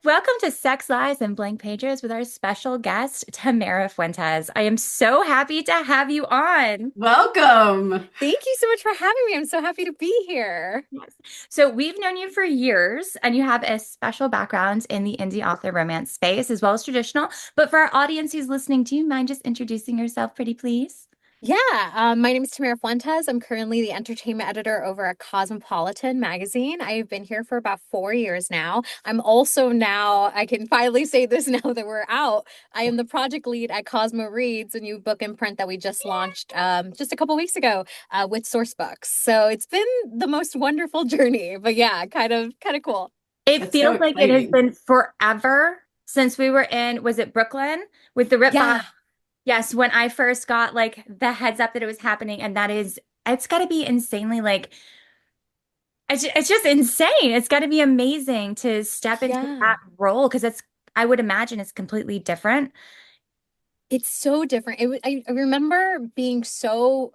Welcome to Sex, Lies, and Blank Pages with our special guest, Tamara Fuentes. I am so happy to have you on. Welcome. Thank you so much for having me. I'm so happy to be here. Yes. So, we've known you for years, and you have a special background in the indie author romance space as well as traditional. But for our audience who's listening, do you mind just introducing yourself, pretty please? My name is Tamara Fuentes. I'm currently the entertainment editor over at Cosmopolitan magazine. I've been here for about 4 years now. I'm also now, I can finally say this now that we're out. I am the project lead at Cosmo Reads, a new book imprint that we just launched just a couple weeks ago with Source Books. So it's been the most wonderful journey, but yeah, kind of cool. It That's so feels like it has exciting. been forever since we were in, was it Brooklyn with the Rip Bot? Yeah. Yes, when I first got like the heads up that it was happening, and that is, it's got to be insanely like, it's just insane. It's got to be amazing to step into Yeah. that role because I would imagine it's completely different. It's so different. I remember being so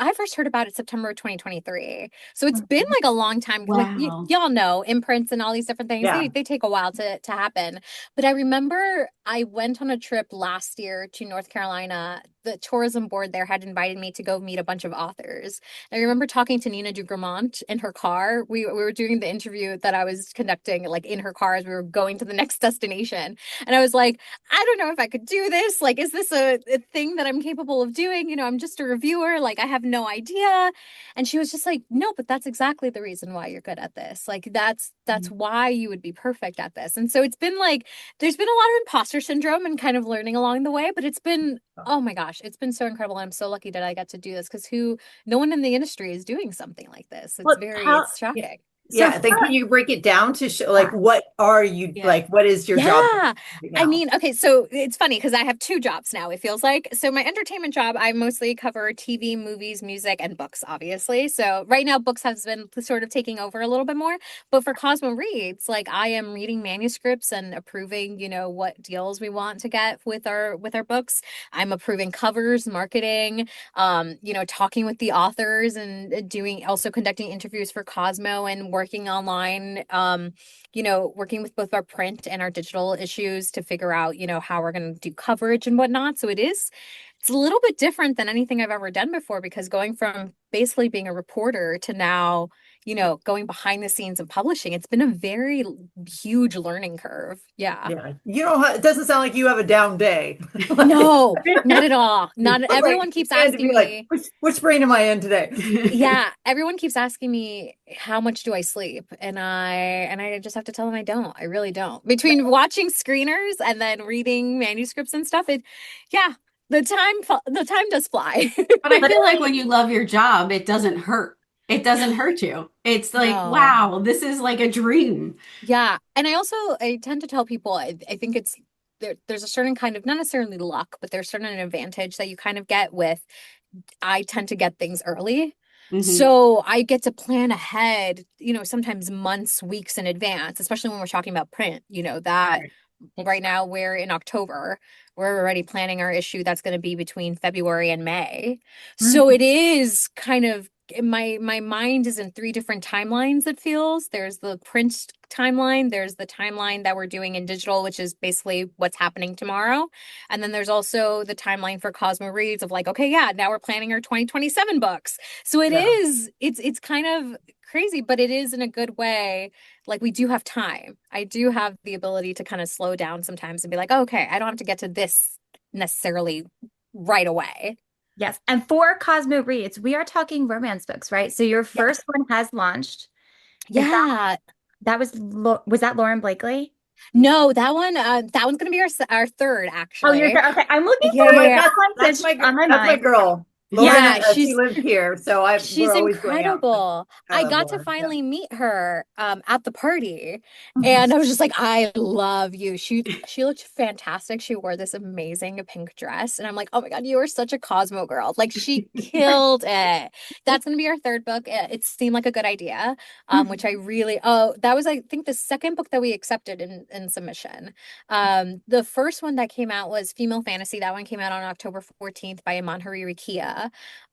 I first heard about it September of 2023. So it's been Mhm. like a long time. Like Wow. y'all know, imprints and all these different things, Yeah. they take a while to happen. But I remember I went on a trip last year to North Carolina. The tourism board there had invited me to go meet a bunch of authors. I remember talking to Nina Dugremont in her car. We were doing the interview that I was conducting like in her car as we were going to the next destination. And I was like, I don't know if I could do this. Like, is this a thing that I'm capable of doing? I'm just a reviewer. Like, I have no idea. And she was just like, no, but that's exactly the reason why you're good at this. Like, that's why you would be perfect at this. And so it's been like, there's been a lot of imposter syndrome and kind of learning along the way, but it's been, oh my gosh, it's been so incredible. I'm so lucky that I got to do this because no one in the industry is doing something like this. Well, It's Yeah. shocking. so Yeah. for, Then can you break it down to show, yeah. what are you Yeah. like? What is your job Yeah. right I now? mean, okay, so it's funny because I have two jobs now, it feels like. So my entertainment job, I mostly cover TV, movies, music, and books, obviously. So right now books has been sort of taking over a little bit more. But for Cosmo Reads, like I am reading manuscripts and approving, what deals we want to get with our books. I'm approving covers, marketing, talking with the authors and doing also conducting interviews for Cosmo and working online. Working with both our print and our digital issues to figure out, how we're going to do coverage and whatnot. So it's a little bit different than anything I've ever done before because going from basically being a reporter to now, going behind the scenes of publishing, it's been a very huge learning curve. Yeah. Yeah. You don't it doesn't sound like you have a down day. No, not at all. Not But like everyone keeps and to asking be like, me. which brain am I in today? Yeah, everyone keeps asking me how much do I sleep, and I just have to tell them I don't. I really don't. Between watching screeners and then reading manuscripts and stuff, yeah, the time does fly. But I feel like Literally, when you love your job, it doesn't hurt. It doesn't No, hurt you. It's like, no. wow, this is like a dream. Yeah, and I tend to tell people I think it's there's a certain kind of not necessarily luck, but there's certain advantage that you kind of get with I tend to get things early. Hmm. So I get to plan ahead, sometimes months, weeks in advance, especially when we're talking about print, that right now we're in October. We're already planning our issue that's going to be between February and May. So mhm. it is kind of my mind is in three different timelines, it feels. There's the print timeline, there's the timeline that we're doing in digital, which is basically what's happening tomorrow. And then there's also the timeline for Cosmo Reads of like, okay, yeah, now we're planning our 2027 books. So Yeah. it's kind of crazy, but it is in a good way. Like we do have time. I do have the ability to kind of slow down sometimes and be like, oh, okay, I don't have to get to this necessarily right away. Yes. And for Cosmo Reads, we are talking romance books, right? So your Yeah. first one has launched. Is Yeah. was that Lauren Blakely? No, that one's gonna be our third Oh, you're actually. there. Okay. I'm looking Yeah, for yeah, Oh, my yeah. deadline because she's on my that's my mind. girl. Lauren, Yeah, she lives here, so we're she's always going out. incredible. I I love got to Lauren. Yeah. finally meet her at the party, and I was just like, I love you. She looked fantastic. She wore this amazing pink dress, and I'm like, oh my God, you are such a Cosmo girl. Like she killed it. That's gonna be our third book. It seemed like a good idea, which I really that was I think the second book that we accepted in submission. The first one that came out was Female Fantasy. That one came out on October 14th by Iman Hariri Kia.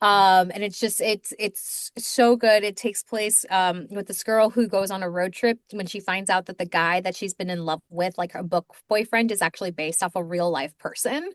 Tamara. And it's so good. It takes place with this girl who goes on a road trip when she finds out that the guy that she's been in love with, like her book boyfriend, is actually based off a real life person.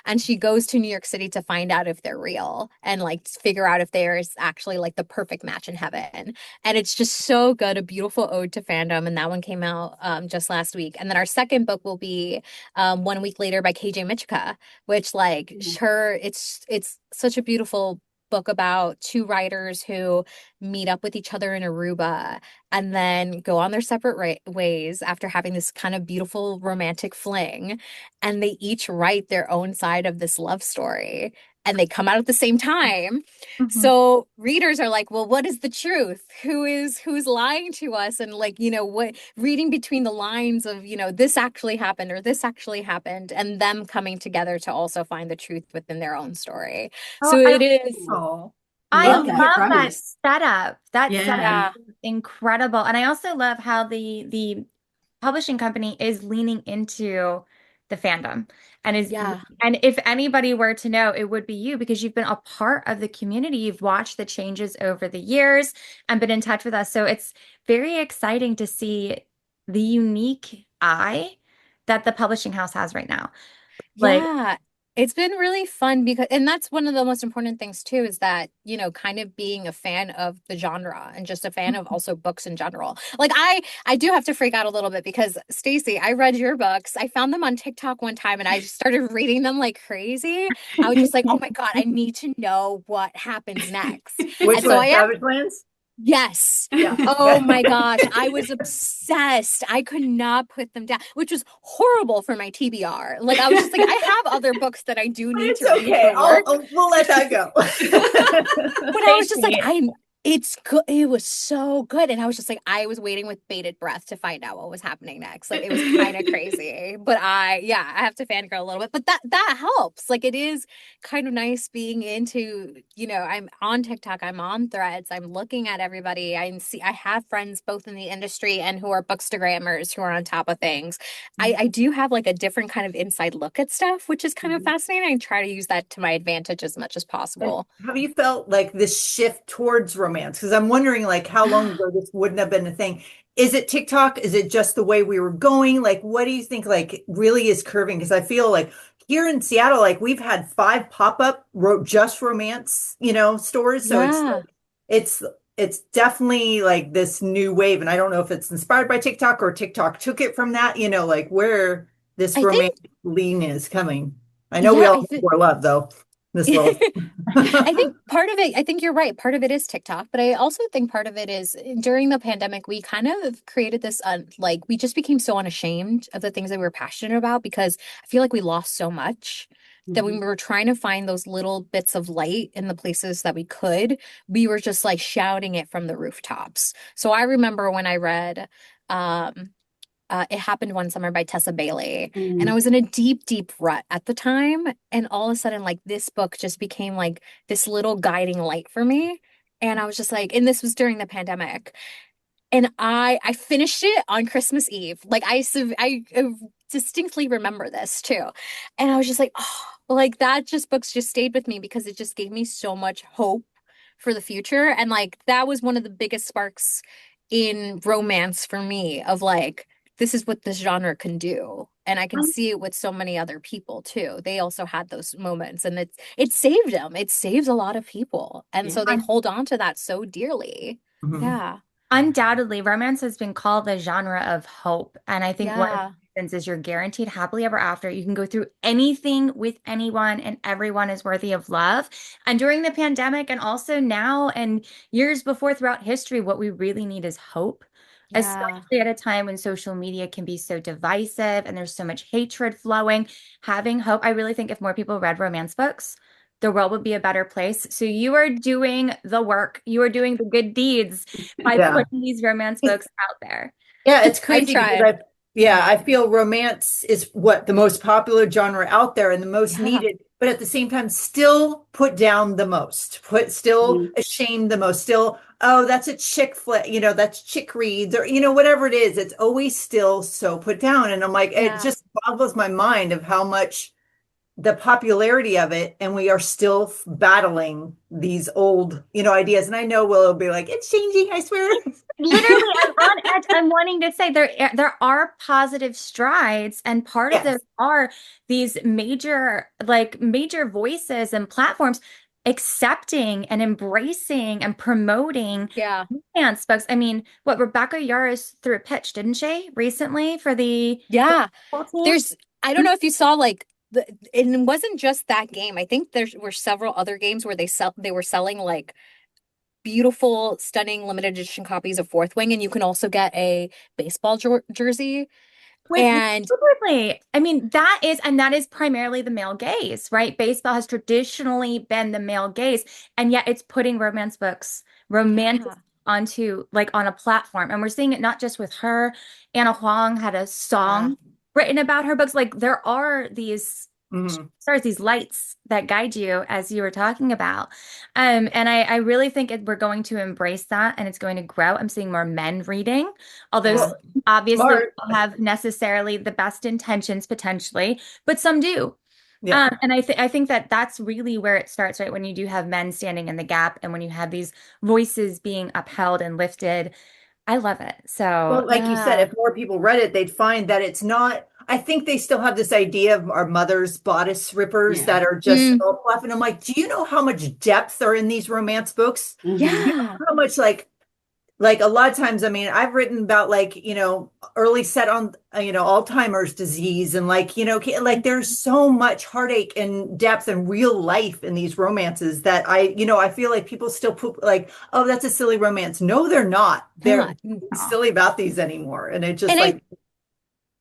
And she goes to New York City to find out if they're real and like figure out if there is actually like the perfect match in heaven. And it's just so good, a beautiful ode to fandom. And that one came out just last week. And then our second book will be 1 week later by KJ Michika, which like her, it's such a beautiful book about two writers who meet up with each other in Aruba and then go on their separate ways after having this kind of beautiful romantic fling. And they each write their own side of this love story. And they come out at the same time. Mhm. So readers are like, well, what is the truth? Who's lying to us? And like, what reading between the lines of, this actually happened or this actually happened, and them coming together to also find the truth within their own story. Oh, So it is, I Love that love that premise. setup. That setup Yeah. yeah, is incredible. And I also love how the publishing company is leaning into the fandom and is yeah. and if anybody were to know, it would be you because you've been a part of the community. You've watched the changes over the years and been in touch with us. So it's very exciting to see the unique eye that the publishing house has right now. Like, Yeah, it's been really fun because, and that's one of the most important things too, is that, kind of being a fan of the genre and just a fan of also books in general. Like I do have to freak out a little bit because Stacey, I read your books. I found them on TikTok one time and I just started reading them like crazy. I was just like, oh my God, I need to know what happens next. Which And so one? I Savage Lands? Yes. Yeah. Oh my gosh. I was obsessed. I could not put them down, which was horrible for my TBR. Like, I was just like, I have other books that I do need It's to read okay. for work. We'll let that go. But I was just like, Stacey, it's good. It was so good. And I was just like, I was waiting with bated breath to find out what was happening next. Like, it was kind of crazy. But yeah, I have to fangirl a little bit. But that helps. Like, it is kind of nice being into, I'm on TikTok, I'm on Threads, I'm looking at everybody. I have friends both in the industry and who are bookstagrammers who are on top of things. I do have like a different kind of inside look at stuff, which is kind of fascinating. I try to use that to my advantage as much as And possible. have you felt like this shift towards romance? Because I'm wondering, like, how long ago this wouldn't have been a thing. Is it TikTok? Is it just the way we were going? Like, what do you think, like, really is curving? Because I feel like here in Seattle, like, we've had 5 pop-up just romance, stores. So Yeah. it's it's definitely like this new wave. And I don't know if it's inspired by TikTok or TikTok took it from that, like where this I think, romance lean is coming. I know we yeah, all know more love, though, in this world. I think part of it, I think you're right. Part of it is TikTok, but I also think part of it is during the pandemic, we kind of created this, like, we just became so unashamed of the things that we were passionate about because I feel like we lost so much that when we were trying to find those little bits of light in the places that we could, we were just like shouting it from the rooftops. So I remember when I read, um, It Happened One Summer by Tessa Bailey. And I Mm. was in a deep, deep rut at the time. And all of a sudden, like this book just became like this little guiding light for me. And I was just like, and this was during the pandemic. And I finished it on Christmas Eve. Like I distinctly remember this too. And I was just like, oh, like that just books just stayed with me because it just gave me so much hope for the future. And like that was one of the biggest sparks in romance for me of like, this is what this genre can do. And I can see it with so many other people too. They also had those moments and it saved them. It saves a lot of people. And so they Yeah. hold on to that so dearly. Mhm. Yeah. undoubtedly, romance has been called the genre of hope. And I think one of Yeah. the reasons is you're guaranteed happily ever after. You can go through anything with anyone, and everyone is worthy of love. And during the pandemic, and also now and years before throughout history, what we really need is hope, Yeah. especially at a time when social media can be so divisive and there's so much hatred flowing. Having hope, I really think if more people read romance books, the world would be a better place. So you are doing the work, you are doing the good deeds by Yeah. putting these romance books out there. Yeah, it's I crazy because try. I feel romance is what the most popular genre out there and the most Yeah. needed, but at the same time, still put down the most, still Mhm. ashamed the most, still, oh, that's a chick flick, that's chick reads or, whatever it is. It's always still so put down. And I'm like, it Yeah. just boggles my mind of how much the popularity of it, and we are still battling these old, ideas. And I know Will be like, it's changing, I swear. Literally, I'm on edge. I'm wanting to say there are positive strides, and part of those Yes. are these major voices and platforms accepting and embracing and promoting Yeah. dance books. I mean, what Rebecca Yarros threw a pitch, didn't she, recently for the Yeah. football team? There's, I don't know if you saw like and it wasn't just that game. I think there were several other games where they were selling like beautiful, stunning limited edition copies of Fourth Wing, and you can also get a baseball jersey. With And Absolutely. I mean, that is primarily the male gaze, right? Baseball has traditionally been the male gaze, and yet it's putting romantic yeah, onto like on a platform. And we're seeing it not just with her. Anna Huang had a Yeah. song written about her books. Like there are these Mhm. stars, these lights that guide you as you were talking about. And I really think we're going to embrace that and it's going to grow. I'm seeing more men reading, although yeah, Well, obviously smart. don't have necessarily the best intentions potentially, but some do. Yeah. And I think that that's really where it starts, right? When you do have men standing in the gap and when you have these voices being upheld and lifted. I love it. So Well, like you said, yeah, if more people read it, they'd find that it's not. I think they still have this idea of our mother's bodice rippers Yeah. that are just mm, all fluff. And I'm like, do you know how much depth are in these romance books? Hmm. You yeah, know how much like a lot of times, I mean, I've written about like, early set on, Alzheimer's disease and like, like there's so much heartache and depth and real life in these romances that I feel like people still put like, oh, that's a silly romance. No, they're not. They're yeah. silly about these anymore. And it just And I like,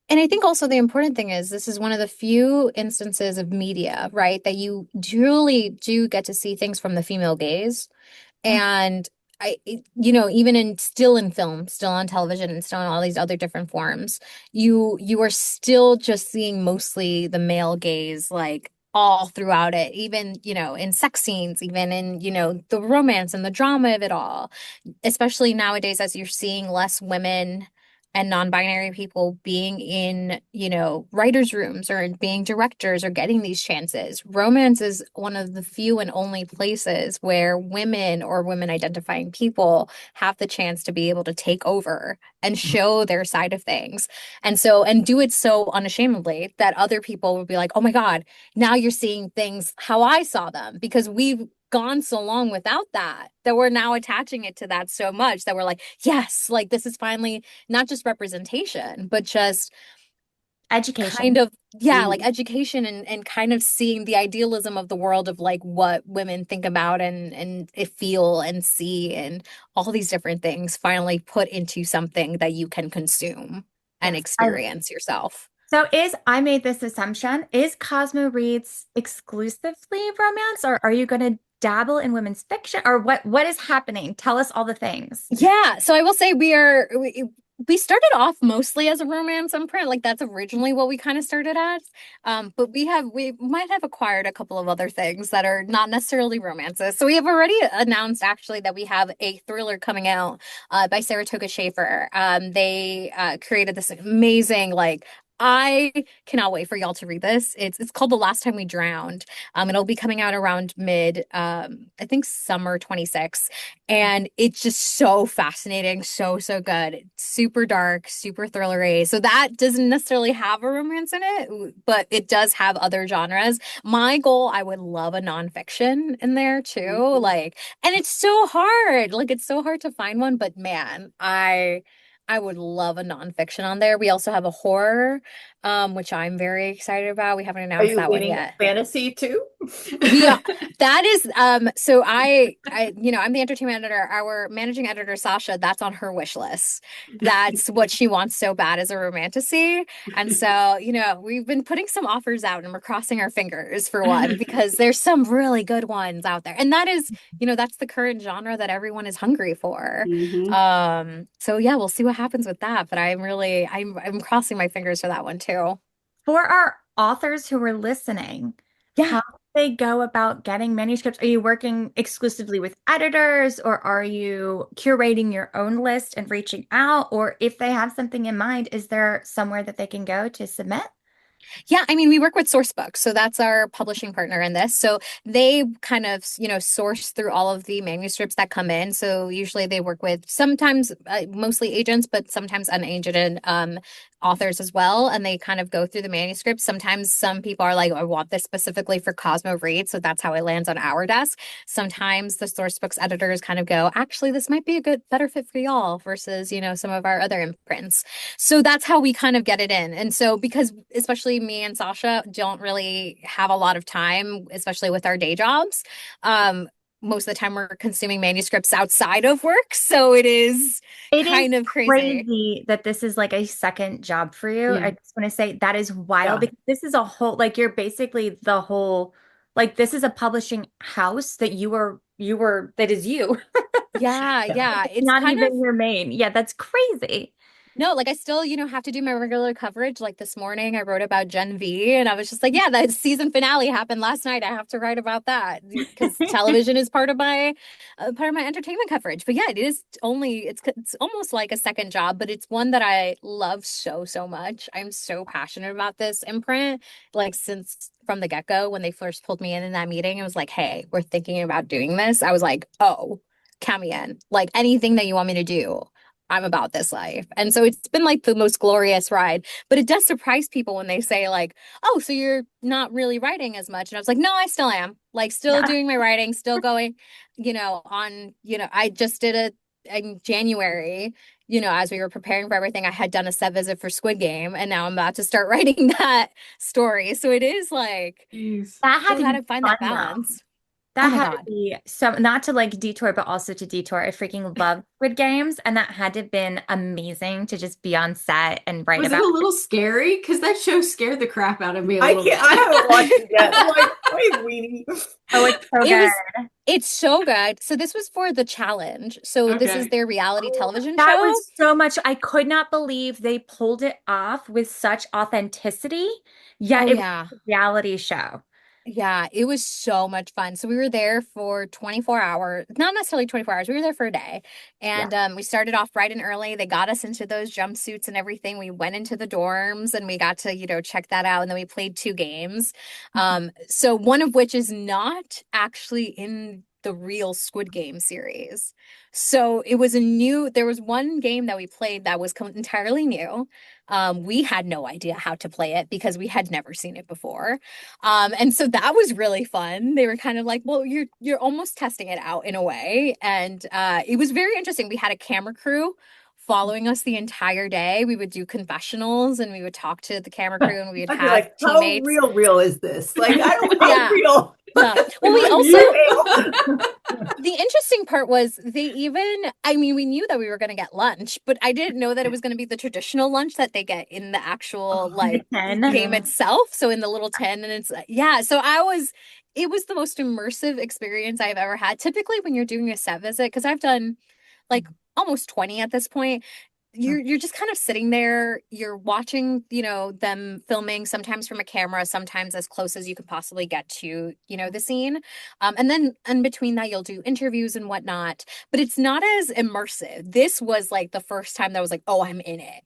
And I think also the important thing is this is one of the few instances of media, right, that you truly do get to see things from the female gaze. And even still in film, still on television, and still in all these other different forms, you are still just seeing mostly the male gaze, like all throughout it, even, in sex scenes, even in, the romance and the drama of it all, especially nowadays as you're seeing less women and non-binary people being in, writers' rooms or being directors or getting these chances. Romance is one of the few and only places where women or women identifying people have the chance to be able to take over and show their side of things. And do it so unashamedly that other people will be like, "Oh my God, now you're seeing things how I saw them," because we've gone so long without that we're now attaching it to that so much that we're like, yes, like this is finally not just representation, but just kind education. of, yeah, like Hmm. education and kind of seeing the idealism of the world of like what women think about and feel and see and all these different things finally put into something that you can consume and yes. experience yourself. So I made this assumption, is Cosmo Reads exclusively romance, or are you going to dabble in women's fiction, or what is happening? Tell us all the things. Yeah, so I will say we started off mostly as a romance imprint, like that's originally what we kind of started as. But we might have acquired a couple of other things that are not necessarily romances. So we have already announced actually that we have a thriller coming out by Saratoga Schaefer. They created this amazing like. I cannot wait for y'all to read this. It's called The Last Time We Drowned. It'll be coming out around mid I think summer 26, and it's just so fascinating, so good. It's super dark, super thrillery. So that doesn't necessarily have a romance in it, but it does have other genres. My goal, I would love a nonfiction in there too. Like, and it's so hard. Like, it's so hard to find one, but man, I would love a nonfiction on there. We also have a horror, which I'm very excited about. We haven't Are announced you that one leaning yet. fantasy too? We are that is so I'm the entertainment editor. Our managing editor Sasha, that's on her wish list. That's what she wants so bad as a romantasy. And so, we've been putting some offers out and we're crossing our fingers for one because there's some really good ones out there. And that is, that's the current genre that everyone is hungry for. Hmm. So yeah, we'll see what happens with that, but I'm crossing my fingers for that one too. For our authors who are listening, Yeah. how do they go about getting manuscripts? Are you working exclusively with editors, or are you curating your own list and reaching out? Or if they have something in mind, is there somewhere that they can go to submit? Yeah, I mean, we work with Sourcebook, so that's our publishing partner in this. So they kind of, source through all of the manuscripts that come in. So usually they work with sometimes mostly agents, but sometimes unagented authors as well. And they kind of go through the manuscripts. Sometimes some people are like, I want this specifically for Cosmo Reads. So that's how it lands on our desk. Sometimes the Sourcebooks editors kind of go, actually, this might be a better fit for y'all versus, some of our other imprints. So that's how we kind of get it in. And so because especially me and Sasha don't really have a lot of time, especially with our day jobs, most of the time we're consuming manuscripts outside of work. So it is It is kind of crazy. crazy that this is like a second job for you. Yeah. I just want to say that is wild Yeah. because this is a whole, like you're basically the whole, like this is a publishing house that that is you. Yeah, Yeah. yeah. It's It's not kind of even your main. Yeah, that's crazy. no, like I still, have to do my regular coverage. Like this morning, I wrote about Gen V, and I was just like, yeah, the season finale happened last night. I have to write about that because television is part of my entertainment coverage. But yeah, it's almost like a second job, but it's one that I love so, so much. I'm so passionate about this imprint. Like since from the get-go, when they first pulled me in that meeting, it was like, hey, we're thinking about doing this. I was like, oh, count me in. Like anything that you want me to do. I'm about this life. And so it's been like the most glorious ride. But it does surprise people when they say, like, oh, so you're not really writing as much. And I was like, no, I still am. Like, still Yeah. doing my writing, still going, I just did it in January. As we were preparing for everything, I had done a set visit for Squid Game, and now I'm about to start writing that story. So it is like, Jeez. That had still to got be to find fun that though. balance. Oh That my had to God. be so not to like detour, but also to detour. I freaking love Squid Games, and that had to have been amazing to just be on set and write Was it about. a little scary? Because that show scared the crap out of me a I little can't, bit. I haven't watched it yet. I'm like, wait, weenie. Oh, it's so It good. was It's so good. So this was for The Challenge. So this is Okay. their reality Oh, television that show. was so much. I could not believe they pulled it off with such authenticity. Yet Oh it was yeah. a reality show. Yeah, it was so much fun. So we were there for 24 hours, not necessarily 24 hours. We were there for a day. Yeah. And we started off bright and early. They got us into those jumpsuits and everything. We went into the dorms and we got to, check that out. And then we played two games. So one of which is not actually in the real Squid Game series. So there was one game that we played that was entirely new. We had no idea how to play it because we had never seen it before. And so that was really fun. They were kind of like, well, you're almost testing it out in a way. And it was very interesting. We had a camera crew following us the entire day. We would do confessionals and we would talk to the camera crew and we would I'd be have like, how teammates. real is this? Like, I don't, how Yeah. real? Yeah. Well, Like, we also you the interesting part was I mean, we knew that we were going to get lunch, but I didn't know that it was going to be the traditional lunch that they get in the actual Oh, like game 10. itself. So in the little tin, and yeah. So it was the most immersive experience I've ever had. Typically, when you're doing a set visit, because I've done like almost 20 at this point, you're just kind of sitting there, you're watching, them filming sometimes from a camera, sometimes as close as you could possibly get to, the scene. And then in between that, you'll do interviews and whatnot, but it's not as immersive. This was like the first time that I was like, oh, I'm in it.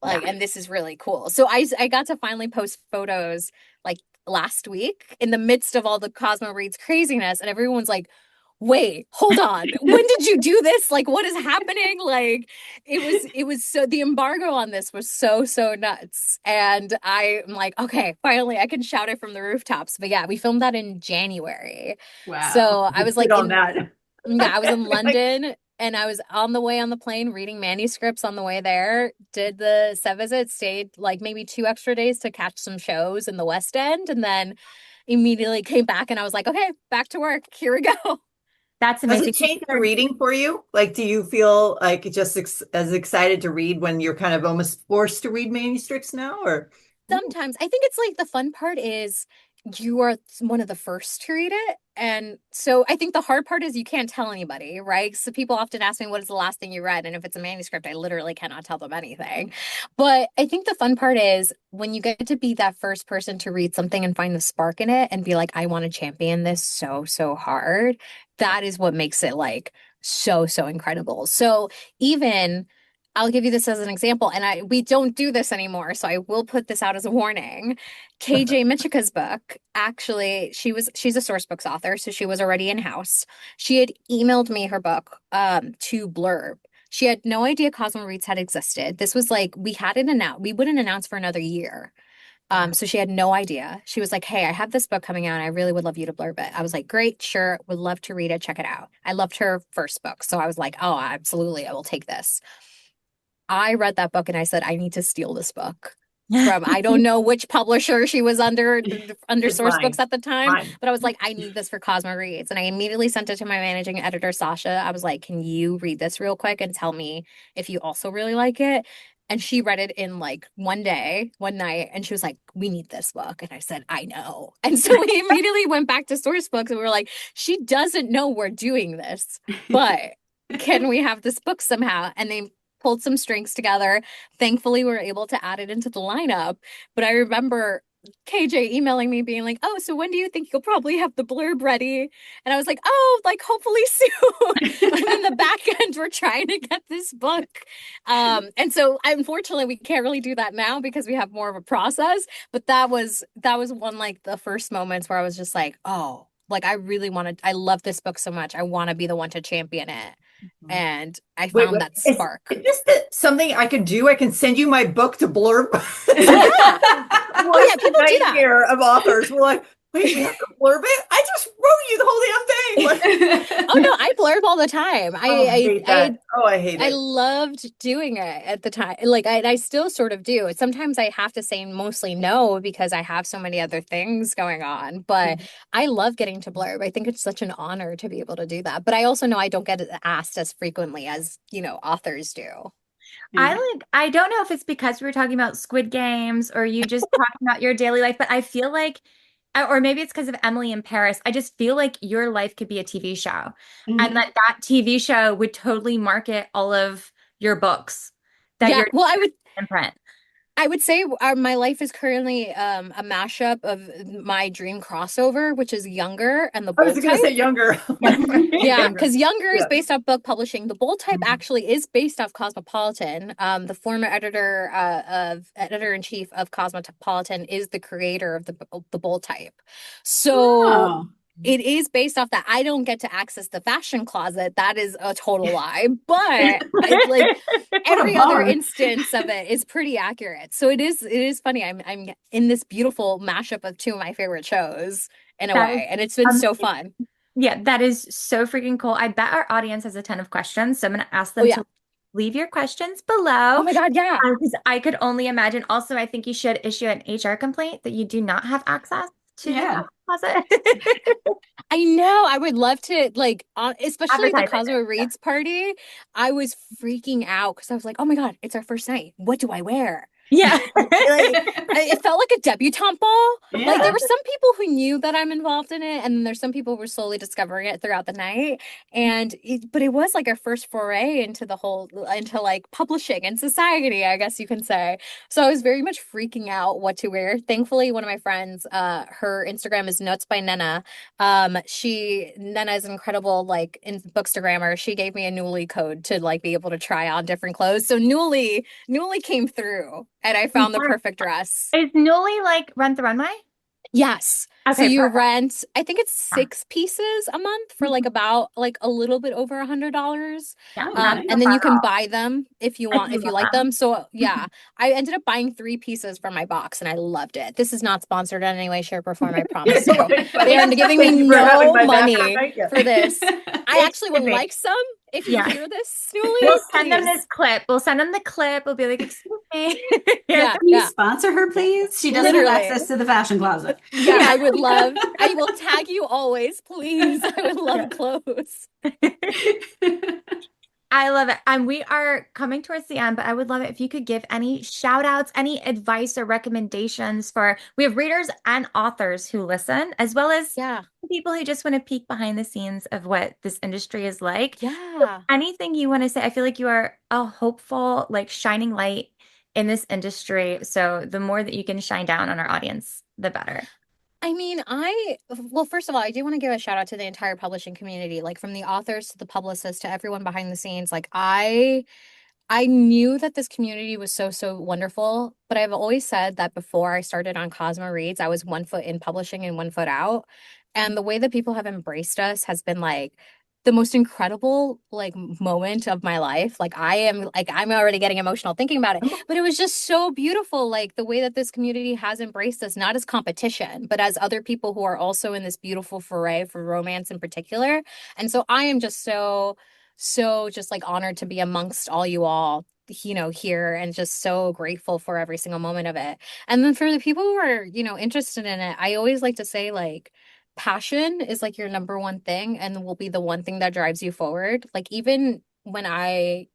Yeah. Like, and this is really cool. So I got to finally post photos like last week in the midst of all the Cosmo Reads craziness, and everyone's like, wait, hold on. When did you do this? Like, what is happening? Like, it was so the embargo on this was so, so nuts. And I'm like, okay, finally I can shout it from the rooftops. But yeah, we filmed that in January. Wow. So I was sit like on that. yeah, I was in Like, London and I was on the way on the plane reading manuscripts on the way there. Did the set visit, stayed like maybe 2 extra days to catch some shows in the West End, and then immediately came back and I was like, okay, back to work. Here we go. That's does it amazing. change the reading for you? Like, do you feel like just as excited to read when you're kind of almost forced to read manuscripts now, or? Sometimes I think it's like the fun part is you are one of the first to read it. And so I think the hard part is you can't tell anybody, right? So people often ask me, what is the last thing you read? And if it's a manuscript, I literally cannot tell them anything. But I think the fun part is when you get to be that first person to read something and find the spark in it and be like, I want to champion this so, so hard. That is what makes it like so, so incredible. So even I'll give you this as an example, and we don't do this anymore, so I will put this out as a warning. KJ Michika's book, actually, she's a source books author, so she was already in-house. She had emailed me her book to blurb. She had no idea Cosmo Reads had existed. This was like we hadn't announced, we wouldn't announce for another year. So she had no idea. She was like, "Hey, I have this book coming out. And I really would love you to blurb it." I was like, "Great, sure, would love to read it. Check it out." I loved her first book, so I was like, "Oh, absolutely, I will take this." I read that book and I said, I need to steal this book from I don't know which publisher she was under It's Source Books mine. at the time, Mine. but I was like, I need this for Cosmo Reads. And I immediately sent it to my managing editor, Sasha. I was like, can you read this real quick and tell me if you also really like it? And she read it in like one day, one night, and she was like, we need this book. And I said, I know. And so we immediately went back to Source Books and we were like, she doesn't know we're doing this, but can we have this book somehow? And they pulled some strings together. Thankfully, we were able to add it into the lineup. But I remember KJ emailing me being like, "Oh, so when do you think you'll probably have the blurb ready?" And I was like, "Oh, like hopefully soon." And then the back end, we're trying to get this book. And so unfortunately, we can't really do that now because we have more of a process. But that was one like the first moments where I was just like, "Oh, like I really wanted, I love this book so much. I want to be the one to champion it." And I Wait, found that is, spark. is this something I could do? I can send you my book to blurb. Oh yeah. Oh Worst yeah, people do that. nightmare of authors. We're like, wait, we have to blurb it? I just wrote you the whole damn thing. Oh no, I blurb all the time. Oh, I hate that. Oh, I hate I it. loved doing it at the time. Like I still sort of do. Sometimes I have to say mostly no because I have so many other things going on. But I love getting to blurb. I think it's such an honor to be able to do that. But I also know I don't get asked as frequently as, authors do. I don't know if it's because we were talking about Squid Games or you just talking about your daily life, but I feel like, or maybe it's because of Emily in Paris. I just feel like your life could be a TV show, and Mhm. that TV show would totally market all of your books that Yeah, you're well, in print. I would say my life is currently a mashup of my dream crossover, which is Younger and the I was Bold going to Type. say younger. Yeah, Younger. because Younger is Yeah. based off book publishing. The Bold Type actually is based off Cosmopolitan. The former editor-in-chief of Cosmopolitan is the creator of the Bold Type. So Oh. it is based off that. I don't get to access the fashion closet. That is a total lie. But it's like What a every other bummer. instance of it is pretty accurate. So it is funny. I'm in this beautiful mashup of two of my favorite shows in a That is way, and it's been so amazing. fun. Yeah, that is so freaking cool. I bet our audience has a ton of questions, so I'm going to ask Oh them yeah. to leave your questions Oh below. my God, yeah. Because I could only imagine. Also, I think you should issue an HR complaint that you do not have access to the Yeah. closet. I know. I would love to especially the Advertising Cosmo it. Reads party. I was freaking out because I was like, "Oh my God, it's our first night. What do I wear?" Yeah. Like it felt like a debutante ball. Like there Yeah. were some people who knew that I'm involved in it, and then there's some people who were slowly discovering it throughout the night. But it was like our first foray into into like publishing and society, I guess you can say. So I was very much freaking out what to wear. Thankfully, one of my friends, her Instagram is Notes by Nena. Nena is an incredible like in bookstagrammer. She gave me a Newly code to like be able to try on different clothes. So Newly came through and I found the perfect dress. Is Newly like Rent the Runway? Yes. So Okay, you perfect. rent, I think it's 6 pieces a month for like about like a little bit over $100. Yeah, Oh, not And nice. then bad you at can all. buy them if you I want, do if you love like them. them. So yeah, I ended up buying 3 pieces from my box and I loved it. This is not sponsored in any way, shape, or form. I promise you. They are giving me Thank you for having no my back on money night. Yeah. for this. I It's actually would shipping. like some. If you Yeah. hear this, We'll Snooly, send them this please. clip. We'll send them the clip. We'll be like, excuse me. Yeah, Can you yeah. sponsor her, please? She doesn't have Literally. access to the fashion closet. Yeah, Yeah. I will tag you always, please. I would Yeah. love clothes. I love it. And we are coming towards the end, but I would love it if you could give any shout outs, any advice or recommendations for we have readers and authors who listen, as well as Yeah. people who just want to peek behind the scenes of what this industry is like. Yeah. Anything you want to say? I feel like you are a hopeful, like shining light in this industry. So the more that you can shine down on our audience, the better. I mean, well, first of all, I do want to give a shout out to the entire publishing community, like from the authors to the publicists to everyone behind the scenes. Like, I knew that this community was so, so wonderful, but I've always said that before I started on Cosmo Reads, I was one foot in publishing and one foot out. And the way that people have embraced us has been like the most incredible like moment of my life. I'm already getting emotional thinking about it, but it was just so beautiful. Like the way that this community has embraced us, not as competition, but as other people who are also in this beautiful foray for romance in particular. And so I am just so just like honored to be amongst all you all, here, and just so grateful for every single moment of it. And then for the people who are, interested in it, I always like to say like passion is like your number one thing and will be the one thing that drives you forward. Like even when I,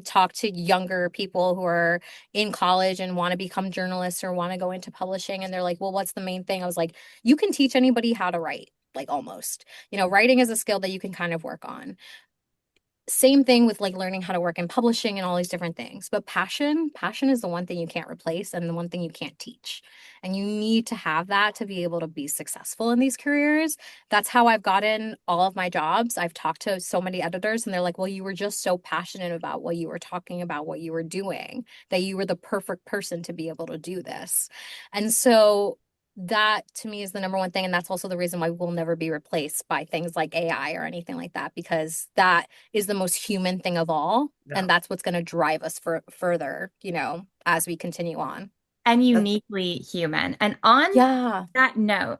talk to younger people who are in college and want to become journalists or want to go into publishing and they're like, well, what's the main thing? I was like, you can teach anybody how to write, like almost. Writing is a skill that you can kind of work on. Same thing with like learning how to work in publishing and all these different things. But passion is the one thing you can't replace and the one thing you can't teach. And you need to have that to be able to be successful in these careers. That's how I've gotten all of my jobs. I've talked to so many editors and they're like, well, you were just so passionate about what you were talking about, what you were doing, that you were the perfect person to be able to do this. And so that to me is the number one thing. And that's also the reason why we'll never be replaced by things like AI or anything like that, because that is the most human thing of all. Yeah. And that's what's going to drive us further, as we continue on. And uniquely human. And on Yeah. that note,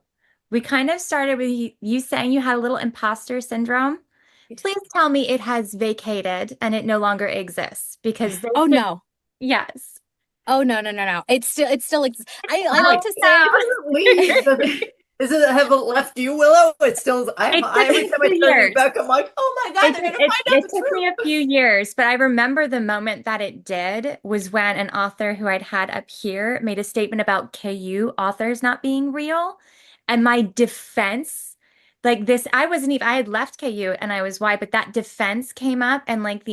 we kind of started with you saying you had a little imposter syndrome. Please tell me it has vacated and it no longer exists because they Oh say no. yes. Oh no, no, no, no. It still exists. I Oh, like to say It doesn't leave. Is it have it left you, Willow? It's still it took every me time I 2 turn it years. back, I'm like, oh my God, they're gonna find out It the took me a truth. few years, but I remember the moment that it did was when an author who I'd had up here made a statement about KU authors not being real. And my defense, like this, I wasn't even, I had left KU and I was white, but that defense came up and like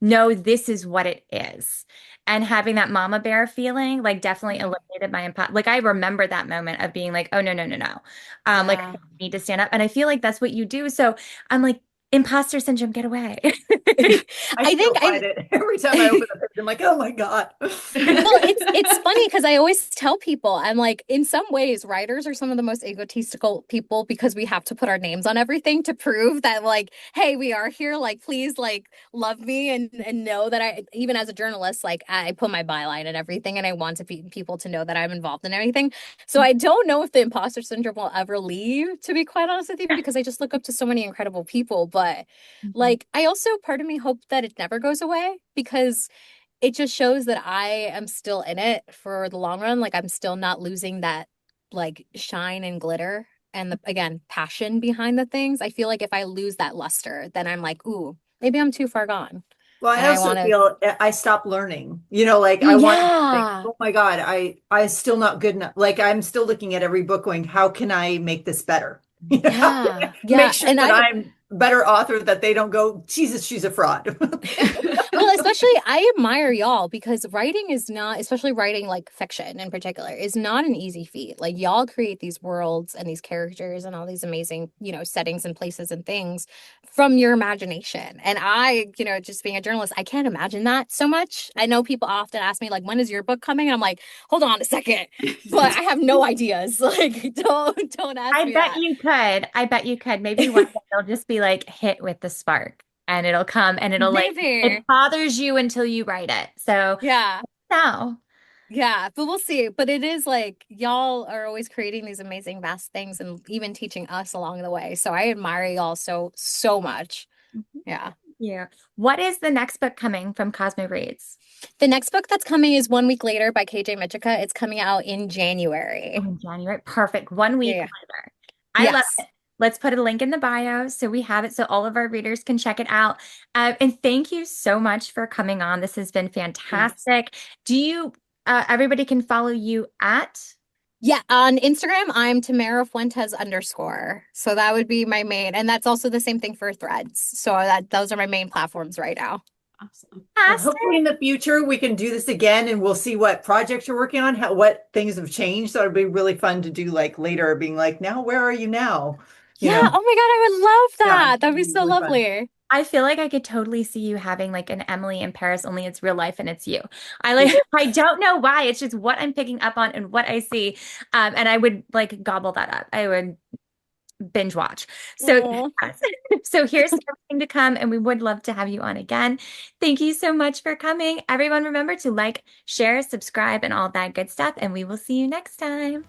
no, this is what it is. And having that mama bear feeling, like definitely eliminated my impact. Like I remember that moment of being like, oh, no, no, no, no. Like I yeah. need to stand up. And I feel like that's what you do. So I'm like, imposter syndrome, get away. I I still think find it every time I open the page. I'm like, oh my God. Well, it's funny because I always tell people, I'm like, in some ways, writers are some of the most egotistical people because we have to put our names on everything to prove that, like, hey, we are here. Like, please, like, love me and know that I, even as a journalist, like, I put my byline and everything, and I want to be people to know that I'm involved in everything. So I don't know if the imposter syndrome will ever leave, to be quite honest with you, because I just look up to so many incredible people. But like, I also, part of me hope that it never goes away because it just shows that I am still in it for the long run. Like I'm still not losing that like shine and glitter and again, passion behind the things. I feel like if I lose that luster, then I'm like, ooh, maybe I'm too far gone. Well, I And I also want to, feel I stopped learning. Like I want to think, yeah, oh my God, I still not good enough. Like I'm still looking at every book going, how can I make this better? How can I yeah, make yeah. sure And that I, I'm a better author that they don't go, Jesus, she's a fraud. well, especially I admire y'all because writing is not, especially writing like fiction in particular, is not an easy feat. Like y'all create these worlds and these characters and all these amazing, settings and places and things from your imagination. And I, just being a journalist, I can't imagine that so much. I know people often ask me like, when is your book coming? And I'm like, hold on a second, but I have no ideas. Like, don't ask I me bet that. you could. I bet you could. Maybe one day it'll just be like hit with the spark and it'll come and it'll like, Maybe. it bothers you until you write it. So Yeah. now, Yeah, but we'll see. But it is like y'all are always creating these amazing, vast things and even teaching us along the way. So I admire y'all so, so much. Yeah. yeah. What is the next book coming from Cosmo Reads? The next book that's coming is 1 week later by KJ Michika. It's coming out in Oh, January. in January. Perfect. 1 week Yeah. later. I love Yes. it. Let's put a link in the bio so we have it so all of our readers can check it out. And thank you so much for coming on. This has been Yes. fantastic. Everybody can follow you at? Yeah, on Instagram, I'm Tamara Fuentes _. So that would be my main, and that's also the same thing for Threads. So that those are my main platforms right now. Awesome. Well, Fantastic. hopefully in the future we can do this again and we'll see what projects you're working on, what things have changed. So it'd be really fun to do like later, being like, now where are you now? You Yeah. know, Oh my God, I would love yeah, that. That'd be it'd be so really fun. lovely. I feel like I could totally see you having like an Emily in Paris, only it's real life and it's you. I like I don't know why. It's just what I'm picking up on and what I see. And I would like gobble that up. I would binge watch. So Oh, yes. So here's everything to come, and we would love to have you on again. Thank you so much for coming. Everyone, remember to like, share, subscribe, and all that good stuff, and we will see you next time.